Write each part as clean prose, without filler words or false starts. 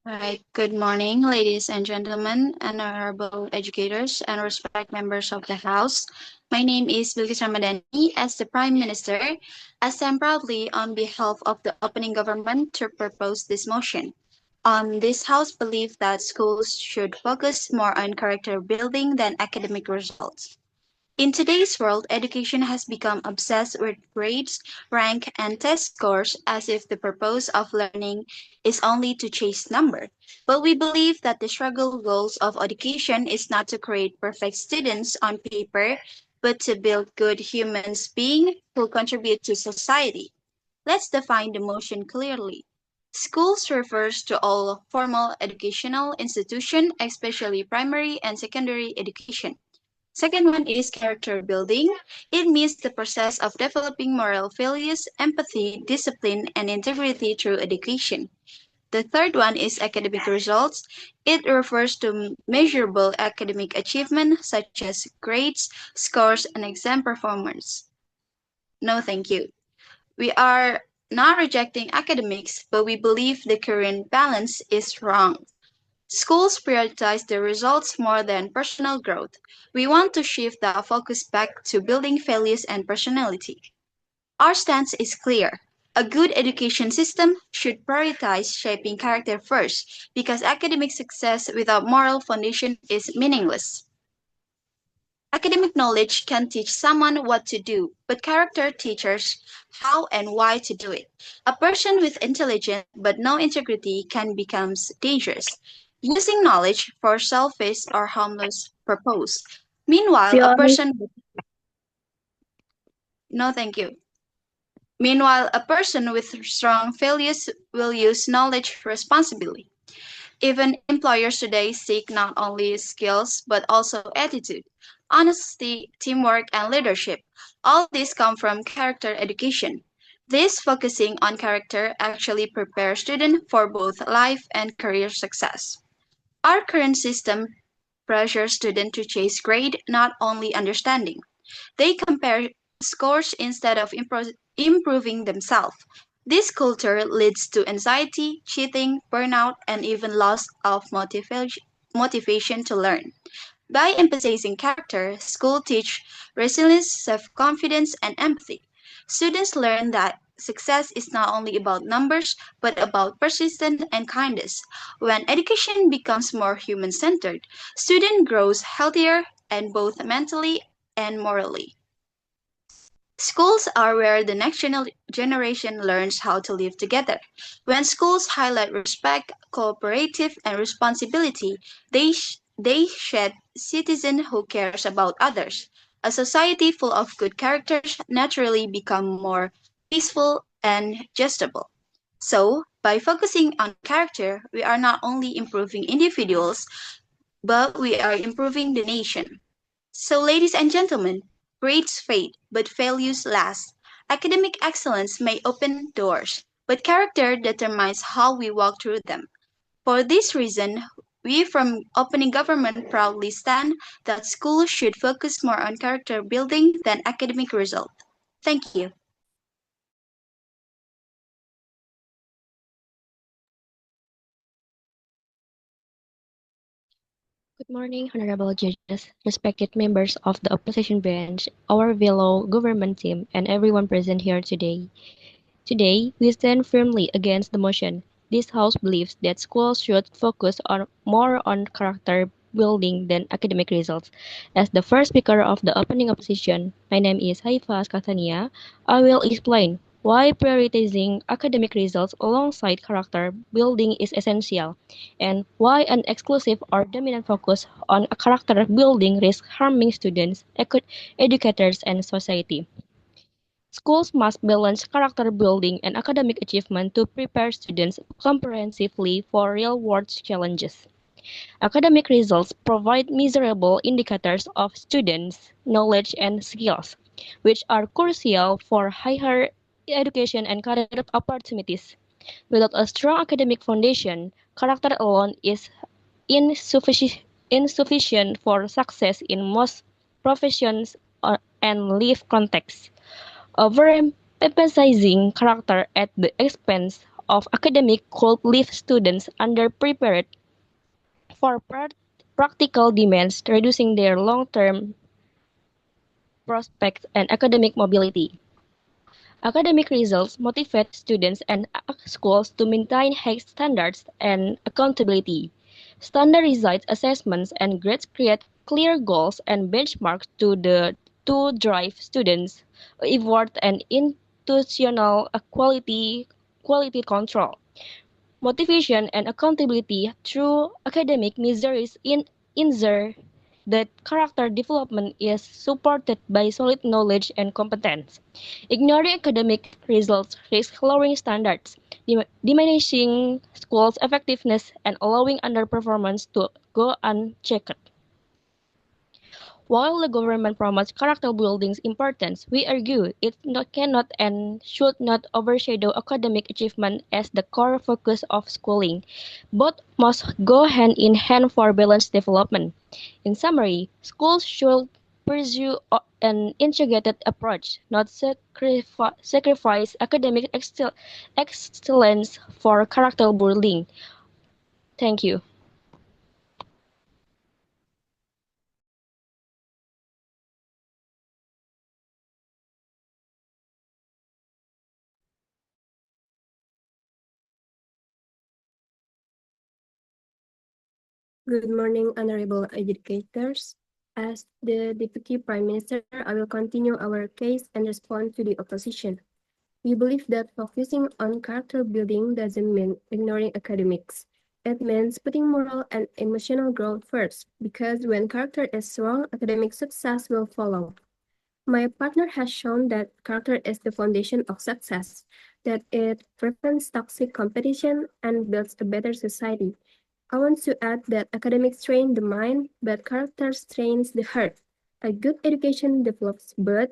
Right. Good morning, ladies and gentlemen, and honorable educators and respect members of the House. My name is Bilqis Ramadhani. As the Prime Minister, I stand proudly on behalf of the opening government to propose this motion. This House believes that schools should focus more on character building than academic results. In today's world, education has become obsessed with grades, rank, and test scores as if the purpose of learning is only to chase numbers. But we believe that the struggle goals of education is not to create perfect students on paper, but to build good humans beings who contribute to society. Let's define the motion clearly. Schools refers to all formal educational institution, especially primary and secondary education. Second one is character building. It means the process of developing moral values, empathy, discipline, and integrity through education. The third one is academic results. It refers to measurable academic achievement such as grades, scores, and exam performance. No, thank you. We are not rejecting academics, but we believe the current balance is wrong. Schools prioritize the results more than personal growth. We want to shift the focus back to building values and personality. Our stance is clear. A good education system should prioritize shaping character first, because academic success without moral foundation is meaningless. Academic knowledge can teach someone what to do, but character teaches how and why to do it. A person with intelligence but no integrity can become dangerous, using knowledge for selfish or harmless purpose. Meanwhile, a person no thank you. Meanwhile, a person with strong values will use knowledge responsibly. Even employers today seek not only skills but also attitude, honesty, teamwork, and leadership. All these come from character education. This focusing on character actually prepares students for both life and career success. Our current system pressures students to chase grade, not only understanding. They compare scores instead of improving themselves. This culture leads to anxiety, cheating, burnout, and even loss of motivation to learn. By emphasizing character, schools teach resilience, self-confidence, and empathy. Students learn that success is not only about numbers, but about persistence and kindness. When education becomes more human-centered, student grows healthier and both mentally and morally. Schools are where the next generation learns how to live together. When schools highlight respect, cooperative, and responsibility, they shed citizen who cares about others. A society full of good characters naturally become more peaceful and justable. So, by focusing on character, we are not only improving individuals, but we are improving the nation. So, ladies and gentlemen, grades fade, but values last. Academic excellence may open doors, but character determines how we walk through them. For this reason, we from Opening Government proudly stand that schools should focus more on character building than academic result. Thank you. Good morning, honorable judges, respected members of the opposition bench, our fellow government team, and everyone present here today. Today, we stand firmly against the motion. This House believes that schools should focus more on character building than academic results. As the first speaker of the opening opposition, my name is Haifa Tsaniya. I will explain why prioritizing academic results alongside character building is essential, and why an exclusive or dominant focus on character building risks harming students, educators, and society. Schools must balance character building and academic achievement to prepare students comprehensively for real-world challenges. Academic results provide measurable indicators of students' knowledge and skills, which are crucial for higher education and career opportunities. Without a strong academic foundation, character alone is insufficient for success in most professions and life contexts. Overemphasizing character at the expense of academic could leave students underprepared for practical demands, reducing their long-term prospects and academic mobility. Academic results motivate students and schools to maintain high standards and accountability. Standardized assessments and grades create clear goals and benchmarks to drive students' effort and institutional quality control. Motivation and accountability through academic measures ensure that character development is supported by solid knowledge and competence. Ignoring academic results risks lowering standards, diminishing schools' effectiveness, and allowing underperformance to go unchecked. While the government promotes character building's importance, we argue cannot and should not overshadow academic achievement as the core focus of schooling. Both must go hand in hand for balanced development. In summary, schools should pursue an integrated approach, not sacrifice academic excellence for character building. Thank you. Good morning, honorable educators. As the Deputy Prime Minister, I will continue our case and respond to the opposition. We believe that focusing on character building doesn't mean ignoring academics. It means putting moral and emotional growth first, because when character is strong, academic success will follow. My partner has shown that character is the foundation of success, that it prevents toxic competition and builds a better society. I want to add that academics train the mind, but character trains the heart. A good education develops both,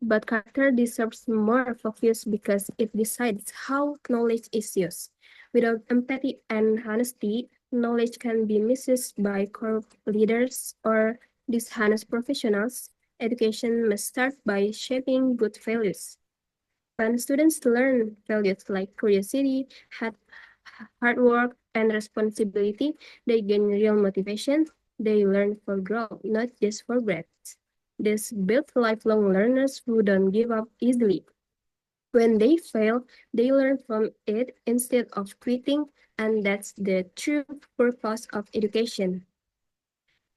but character deserves more focus because it decides how knowledge is used. Without empathy and honesty, knowledge can be misused by corrupt leaders or dishonest professionals. Education must start by shaping good values. When students learn values like curiosity, hard work, and responsibility, they gain real motivation. They learn for growth, not just for grades. This builds lifelong learners who don't give up easily. When they fail, they learn from it instead of quitting, and that's the true purpose of education.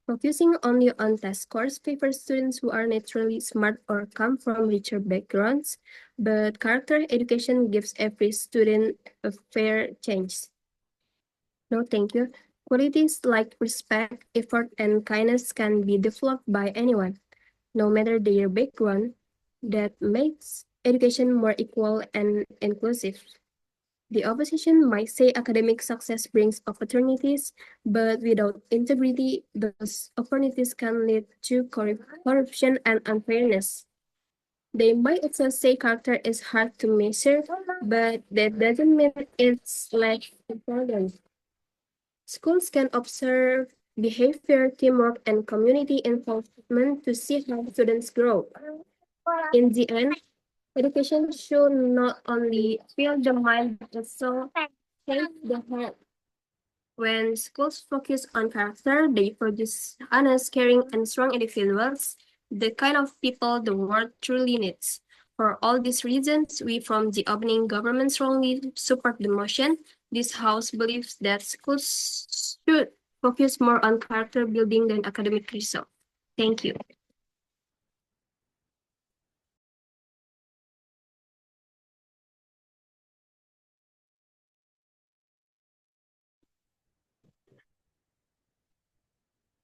Focusing only on test scores favors students who are naturally smart or come from richer backgrounds, but character education gives every student a fair chance. No, thank you. Qualities like respect, effort, and kindness can be developed by anyone, no matter their background. That makes education more equal and inclusive. The opposition might say academic success brings opportunities, but without integrity, those opportunities can lead to corruption and unfairness. They might also say character is hard to measure, but that doesn't mean it's less important. Schools can observe behavior, teamwork, and community involvement to see how students grow. In the end, education should not only fill the mind but also shape the heart. When schools focus on character, they produce honest, caring, and strong individuals, the kind of people the world truly needs. For all these reasons, we from the opening government strongly support the motion. This House believes that schools should focus more on character building than academic results. Thank you.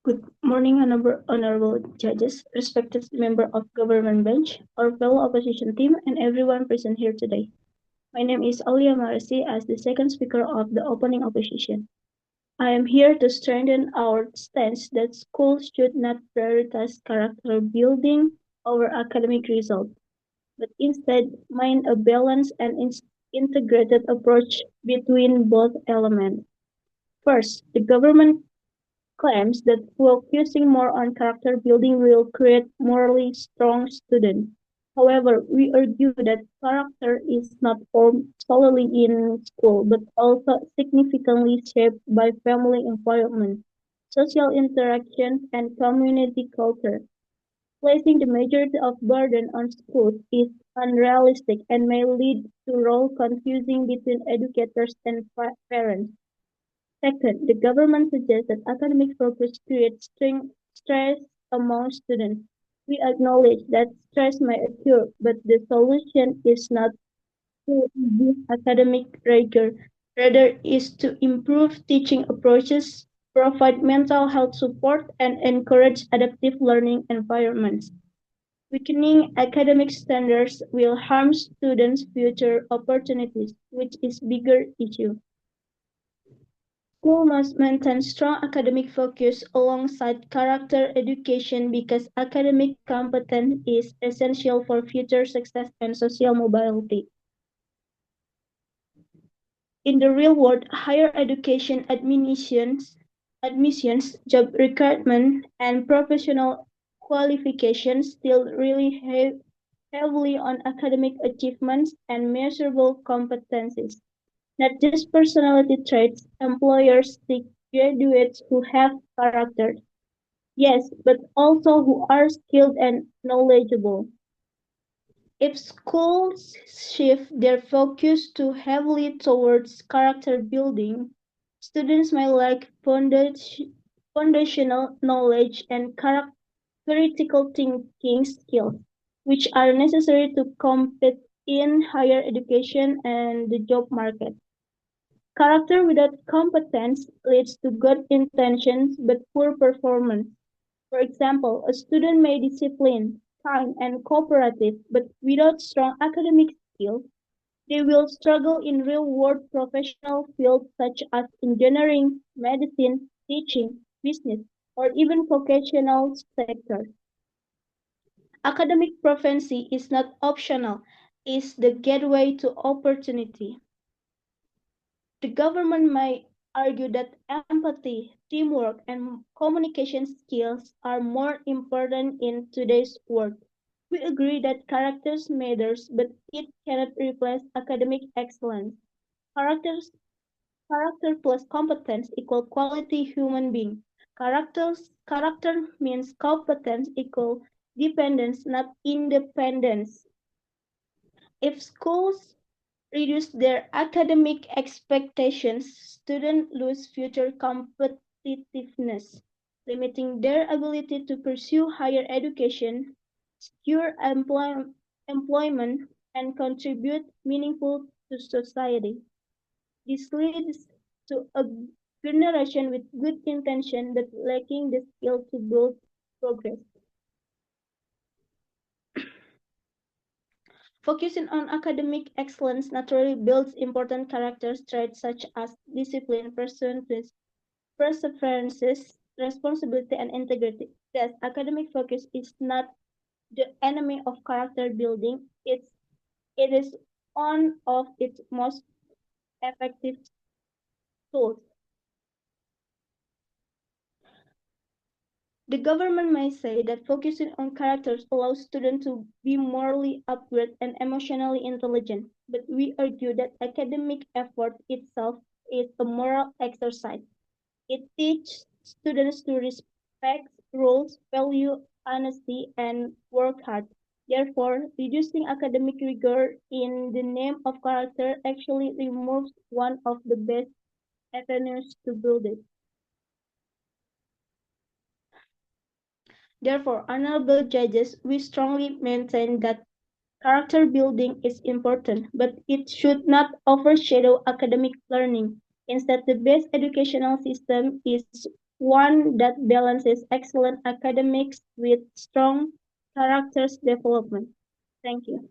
Good morning, honorable judges, respected member of government bench, our fellow opposition team, and everyone present here today. My name is Aulia Maharesi as the second speaker of the opening opposition. I am here to strengthen our stance that schools should not prioritize character building over academic results, but instead mind a balanced and integrated approach between both elements. First, the government claims that focusing more on character building will create morally strong students. However, we argue that character is not formed solely in school, but also significantly shaped by family environment, social interactions, and community culture. Placing the majority of burden on schools is unrealistic and may lead to role confusing between educators and parents. Second, the government suggests that academic focus creates stress among students. We acknowledge that stress may occur, but the solution is not to reduce academic rigor, rather is to improve teaching approaches, provide mental health support, and encourage adaptive learning environments. Weakening academic standards will harm students' future opportunities, which is bigger issue. School must maintain strong academic focus alongside character education because academic competence is essential for future success and social mobility. In the real world, higher education admissions, job recruitment, and professional qualifications still heavily on academic achievements and measurable competencies. Not just personality traits, employers seek graduates who have character, yes, but also who are skilled and knowledgeable. If schools shift their focus too heavily towards character building, students may lack foundational knowledge and critical thinking skills, which are necessary to compete in higher education and the job market. Character without competence leads to good intentions but poor performance. For example, a student may be disciplined, kind, and cooperative, but without strong academic skills, they will struggle in real-world professional fields such as engineering, medicine, teaching, business, or even vocational sectors. Academic proficiency is not optional, it's the gateway to opportunity. The government may argue that empathy, teamwork, and communication skills are more important in today's world. We agree that characters matters, but it cannot replace academic excellence. Characters, character plus competence equal quality human being. Character means competence equal dependence, not independence. If schools reduce their academic expectations, students lose future competitiveness, limiting their ability to pursue higher education, secure employment, and contribute meaningful to society. This leads to a generation with good intention but lacking the skill to build progress. Focusing on academic excellence naturally builds important character traits such as discipline, perseverance, responsibility, and integrity. Thus, academic focus is not the enemy of character building, it is one of its most effective tools. The government may say that focusing on characters allows students to be morally upright and emotionally intelligent, but we argue that academic effort itself is a moral exercise. It teaches students to respect rules, value honesty, and work hard. Therefore, reducing academic rigor in the name of character actually removes one of the best avenues to build it. Therefore, honorable judges, we strongly maintain that character building is important, but it should not overshadow academic learning. Instead, the best educational system is one that balances excellent academics with strong characters development. Thank you.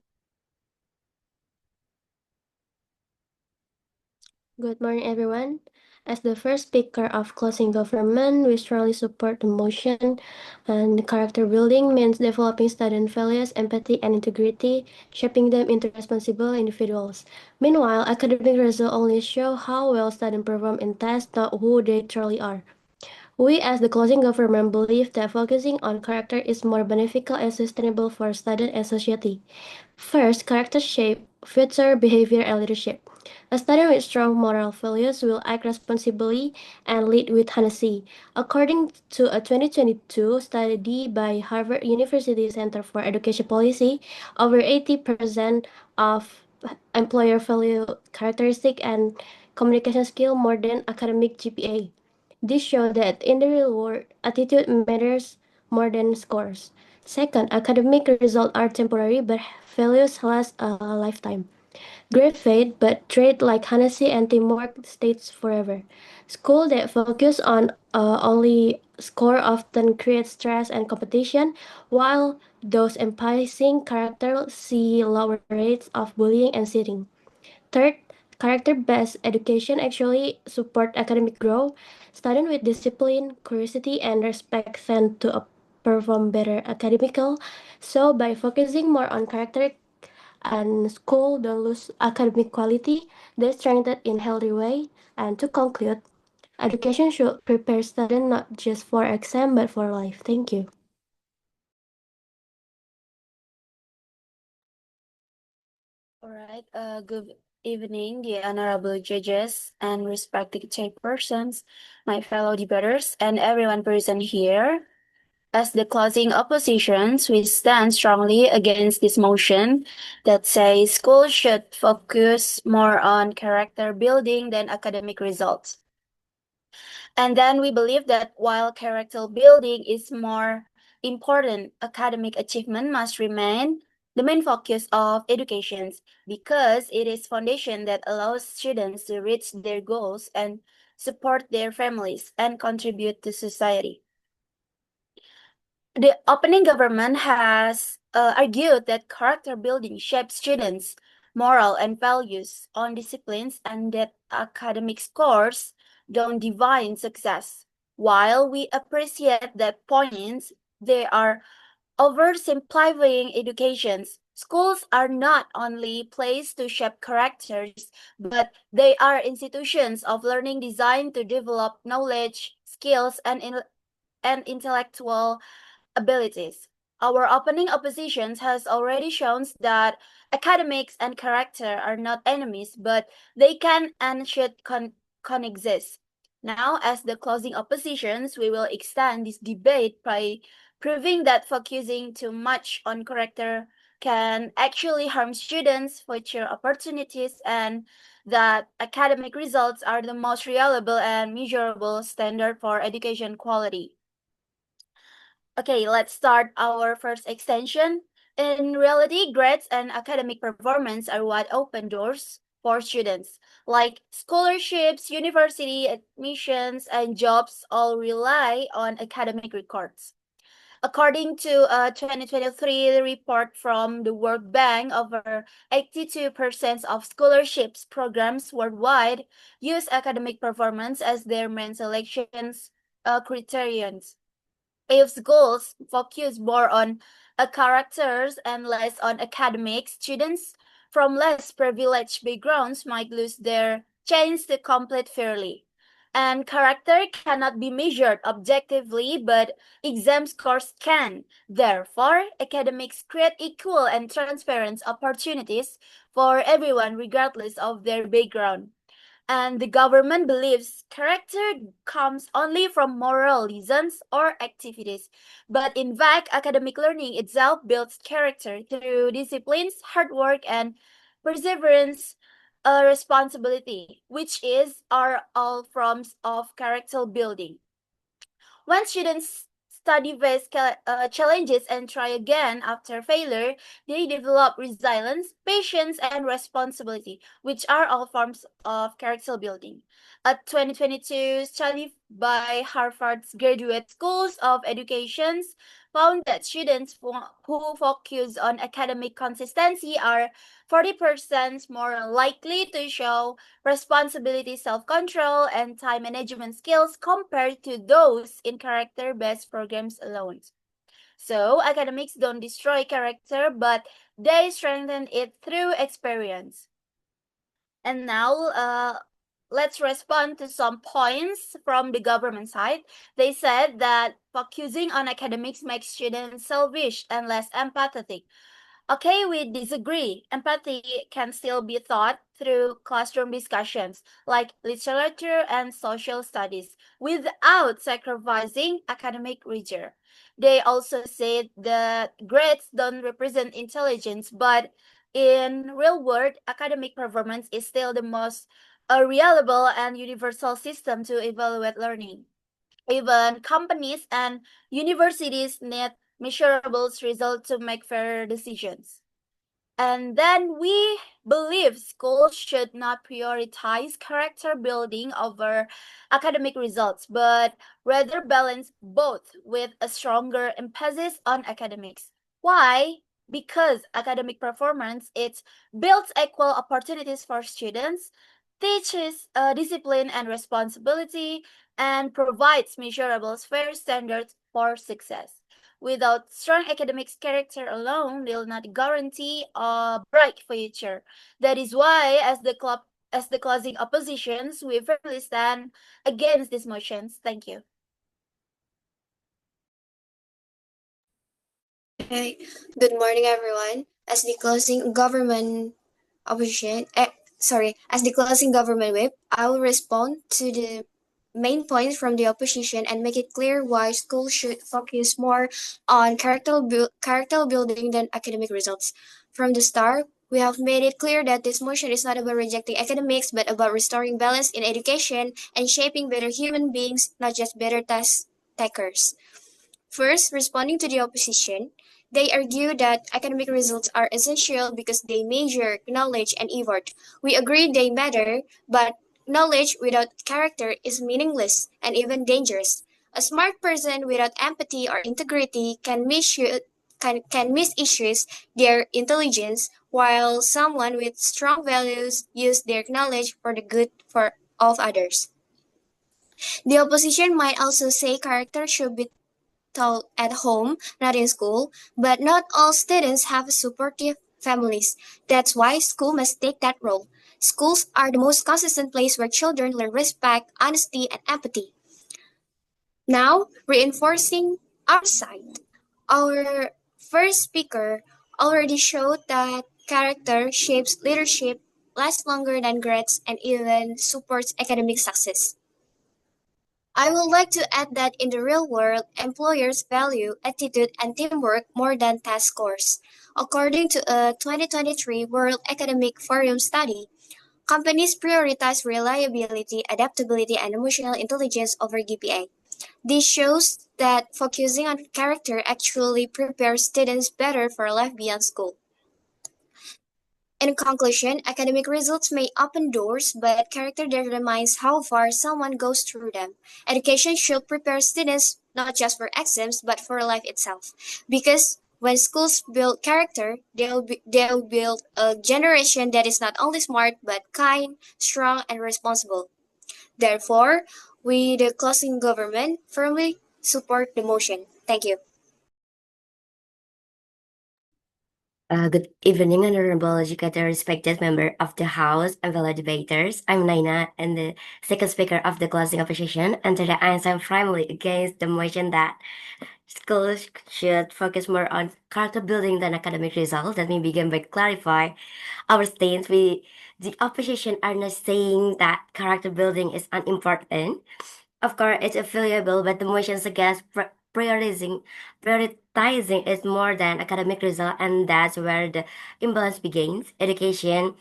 Good morning, everyone. As the first speaker of closing government, we strongly support the motion, and character building means developing student values, empathy, and integrity, shaping them into responsible individuals. Meanwhile, academic results only show how well students perform in tests, not who they truly are. We, as the closing government, believe that focusing on character is more beneficial and sustainable for students and society. First, character shape future behavior and leadership. A student with strong moral values will act responsibly and lead with honesty. According to a 2022 study by Harvard University Center for Education Policy, over 80% of employer value characteristic and communication skill more than academic GPA. This shows that in the real world, attitude matters more than scores. Second, academic results are temporary, but values last a lifetime. Grades fade, but traits like honesty and teamwork stays forever. School that focus on only score often create stress and competition, while those emphasizing character see lower rates of bullying and cheating. Third, character-based education actually support academic growth. Students with discipline, curiosity, and respect tend to perform better academical. So by focusing more on character and school don't lose academic quality, they strengthen in healthy way. And to conclude, education should prepare students not just for exam but for life. Thank you. All right. Good evening, the honorable judges and respected chairpersons, my fellow debaters, and everyone present here. As the closing oppositions, we stand strongly against this motion that says schools should focus more on character building than academic results. And then we believe that while character building is more important, academic achievement must remain the main focus of education because it is foundation that allows students to reach their goals and support their families and contribute to society. The opening government has argued that character building shapes students' moral and values on disciplines and that academic scores don't define success. While we appreciate that points, they are oversimplifying educations. Schools are not only places to shape characters, but they are institutions of learning designed to develop knowledge, skills, and intellectual abilities. Our opening oppositions has already shown that academics and character are not enemies, but they can and should coexist. Now, as the closing oppositions, we will extend this debate by proving that focusing too much on character can actually harm students' future opportunities and that academic results are the most reliable and measurable standard for education quality. Okay, let's start our first extension. In reality, grades and academic performance are what open doors for students. Like scholarships, university admissions, and jobs all rely on academic records. According to a 2023 report from the World Bank, over 82% of scholarships programs worldwide use academic performance as their main selections criterions. If schools focus more on characters and less on academics, students from less privileged backgrounds might lose their chance to complete fairly. And character cannot be measured objectively, but exam scores can. Therefore, academics create equal and transparent opportunities for everyone regardless of their background. And the government believes character comes only from moral reasons or activities. But in fact, academic learning itself builds character through disciplines, hard work, and perseverance, responsibility, which is are all forms of character building. When students study face challenges and try again after failure, they develop resilience, patience, and responsibility, which are all forms of character building. A 2022 study by Harvard's Graduate Schools of Education found that students who focus on academic consistency are 40% more likely to show responsibility, self-control, and time management skills compared to those in character-based programs alone. So, academics don't destroy character, but they strengthen it through experience. And now, let's respond to some points from the government side. They said that focusing on academics makes students selfish and less empathetic. Okay, we disagree. Empathy can still be taught through classroom discussions like literature and social studies without sacrificing academic rigor. They also said that grades don't represent intelligence, but in real world, academic performance is still the most reliable and universal system to evaluate learning. Even companies and universities need measurable results to make fair decisions. And then we believe schools should not prioritize character building over academic results, but rather balance both with a stronger emphasis on academics. Why? Because academic performance it builds equal opportunities for students, teaches discipline and responsibility, and provides measurable fair standards for success. Without strong academics, character alone will not guarantee a bright future. That is why, as the closing oppositions, we firmly stand against these motions. Thank you. Okay, good morning, everyone. As the closing government opposition, as the closing government whip, I will respond to the main points from the opposition and make it clear why schools should focus more on character building than academic results. From the start, we have made it clear that this motion is not about rejecting academics, but about restoring balance in education and shaping better human beings, not just better task takers. First, responding to the opposition, they argue that academic results are essential because they measure knowledge and effort. We agree they matter, but knowledge without character is meaningless and even dangerous. A smart person without empathy or integrity can miss issues their intelligence, while someone with strong values use their knowledge for the good for of others. The opposition might also say character should be taught at home, not in school, but not all students have supportive families. That's why school must take that role. Schools are the most consistent place where children learn respect, honesty, and empathy. Now, reinforcing our side. Our first speaker already showed that character shapes leadership, lasts longer than grades, and even supports academic success. I would like to add that in the real world, employers value attitude and teamwork more than test scores. According to a 2023 World Economic Forum study, companies prioritize reliability, adaptability, and emotional intelligence over GPA. This shows that focusing on character actually prepares students better for life beyond school. In conclusion, academic results may open doors, but character determines how far someone goes through them. Education should prepare students not just for exams, but for life itself. Because when schools build character, they'll build a generation that is not only smart, but kind, strong, and responsible. Therefore, we, the closing government, firmly support the motion. Thank you. Good evening, Honorable Educator, respected member of the House and fellow debaters. I'm Nayna, and the second speaker of the closing opposition. And today I am firmly against the motion that schools should focus more on character building than academic results. Let me begin by clarify our stance. The opposition are not saying that character building is unimportant. Of course, it's valuable, but the motion suggests prioritizing is more than academic result, and that's where the imbalance begins. Education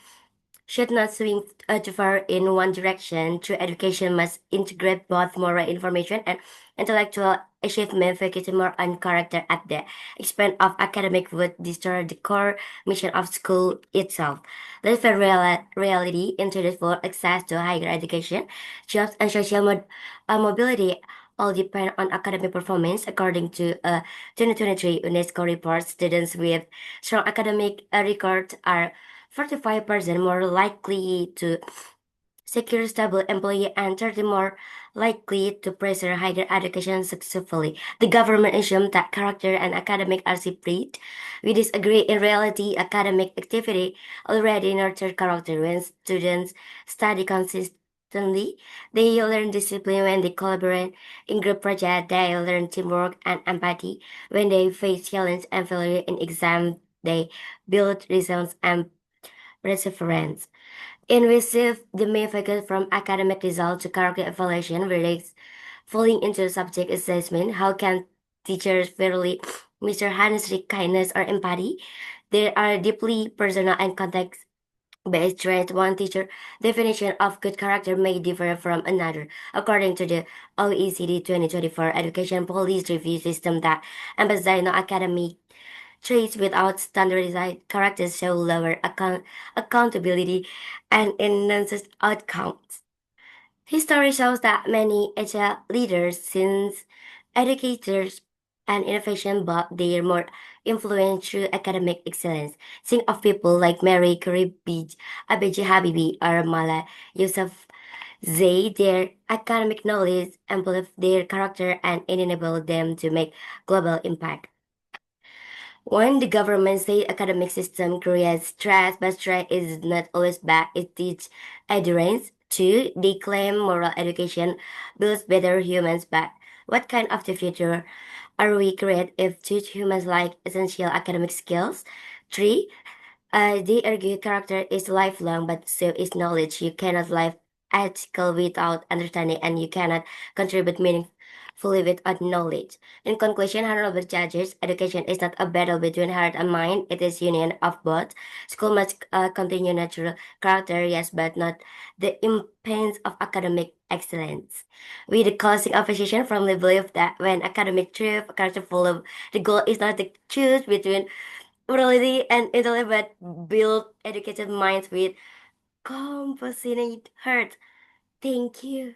should not swing too far in one direction. True education must integrate both moral information and intellectual achievement, focusing more on character at the expense of academic would destroy the core mission of school itself. Let's find reality into the full access to higher education, jobs, and mobility all depend on academic performance. According to a 2023 UNESCO report, students with strong academic records are 45% more likely to secure stable employee and 30 more likely to pursue higher education successfully. The government assumes that character and academic are separate. We disagree. In reality, academic activity already nurture character when students study Consistently, they learn discipline when they collaborate in group projects. They learn teamwork and empathy when they face challenge and failure in exams. They build resilience and perseverance. In receive the main focus from academic results to character evaluation, verdicts, falling into subject assessment. How can teachers fairly measure honesty, kindness, or empathy? They are deeply personal and context based traits. One teacher definition of good character may differ from another. According to the OECD 2024 Education Policy Review System that emphasizes no academic traits without standardized characters show lower accountability and enhances outcomes. History shows that many agile leaders, since educators and innovation, but they are more influenced through academic excellence. Think of people like Mary Curie, Abiji Habibi, or Mala Yusuf. Their academic knowledge amplifies their character and enable them to make global impact. One, the government state academic system creates stress, but stress is not always bad. It teaches adherence. Two, they claim moral education builds better humans, but what kind of the future are we create if teach humans like essential academic skills? Three, they argue character is lifelong, but so is knowledge. You cannot live ethical without understanding, and you cannot contribute meaningfully without knowledge. In conclusion, honorable judges, education is not a battle between heart and mind. It is union of both. School must continue natural character, yes, but not the impedance of academic excellence. With the closing opposition firmly believe that when academic truth, character follow, the goal is not to choose between morality and intellect, but build educated minds with compassionate heart. Thank you.